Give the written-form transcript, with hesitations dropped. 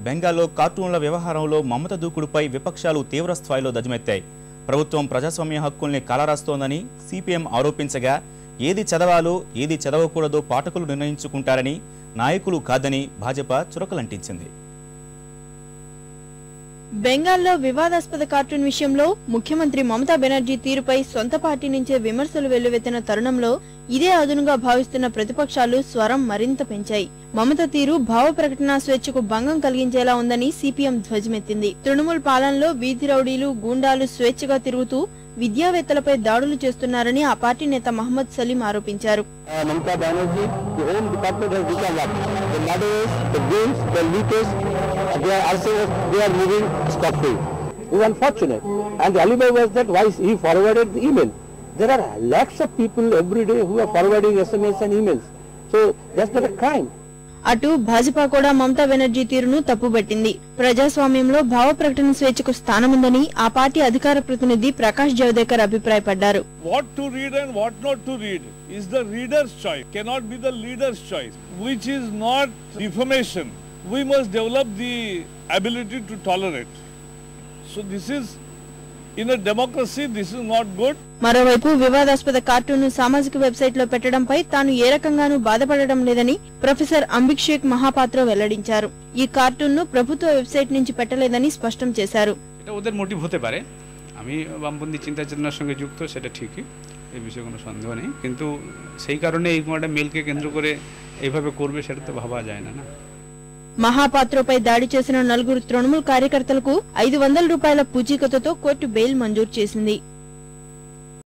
బెంగాల్లో కార్టూన్ల వ్యవహారంలో మమత దూకుడుపై విపక్షాలు తీవ్ర స్థాయిలో ధ్వజమెత్తాయి. ప్రభుత్వం ప్రజాస్వామ్య హక్కుల్ని కాలరాస్తోందని సిపిఎం ఆరోపించగా, ఏది చదవాలో ఏది చదవకూడదో పాఠకులు నిర్ణయించుకుంటారని, నాయకులు కాదని భాజపా చురకలంటించింది. బెంగాల్లో వివాదాస్పద కార్టూన్ విషయంలో ముఖ్యమంత్రి మమతా బెనర్జీ తీరుపై సొంత పార్టీ నుంచే విమర్శలు వెల్లువెత్తిన తరుణంలో ఇదే అదునుగా భావిస్తున్న ప్రతిపక్షాలు స్వరం మరింత పెంచాయి. మమత తీరు భావ ప్రకటన స్వేచ్ఛకు భంగం కలిగించేలా ఉందని సిపిఎం ధ్వజమెత్తింది. తృణమూల్ పాలనలో వీధి రౌడీలు, గూండాలు స్వేచ్ఛగా తిరుగుతూ విద్యావేత్తలపై దాడులు చేస్తున్నారని ఆ పార్టీ నేత మహమ్మద్ సలీం ఆరోపించారు. Mamata Banerjee they are moving scot-free. It is unfortunate, and the alibi was that why he forwarded the email. There are lakhs of people every day who are forwarding SMS and emails, so that's not a crime. అటు భాజపా కూడా మమతా బెనర్జీ తీరును తప్పుబట్టింది. ప్రజాస్వామ్యంలో భావ ప్రకటన స్వేచ్ఛకు స్థానముందని ఆ party అధికార ప్రతినిధి ప్రకాష్ జవదేకర్ అభిప్రాయపడ్డారు. What to read and what not to read is the reader's choice, cannot be the leader's choice, which is not defamation. We must develop the ability to tolerate. So this is, in a democracy, this is not good. మరోవైపు వివాదాస్పద కార్టూన్ను సామాజిక website లో పెట్టడంపై తాను ఏ రకంగానూ బాధపడడం లేదని professor అంబిక్షేక్ Mohapatra వెల్లడించారు. ఈ కార్టూన్ను ప్రభుత్వ వెబ్సైట్ నుంచి పెట్టలేదని స్పష్టం చేశారు. এটা ওদের মোটিভ হতে পারে, আমি বামপন্থী চিন্তা চেতনার সঙ্গে যুক্ত, সেটা ঠিকই, এই বিষয়ে কোনো সন্দেহ নেই, কিন্তু সেই কারণে এই একটা মেলকে কেন্দ্র করে এইভাবে করবে সেটা তো ভাবা যায় না। మహాపాత్రపై దాడి చేసిన 4 తృణమూల్ కార్యకర్తలకు 500 రూపాయల పూచీకత్తుతో కోర్టు బెయిల్ మంజూరు చేసింది.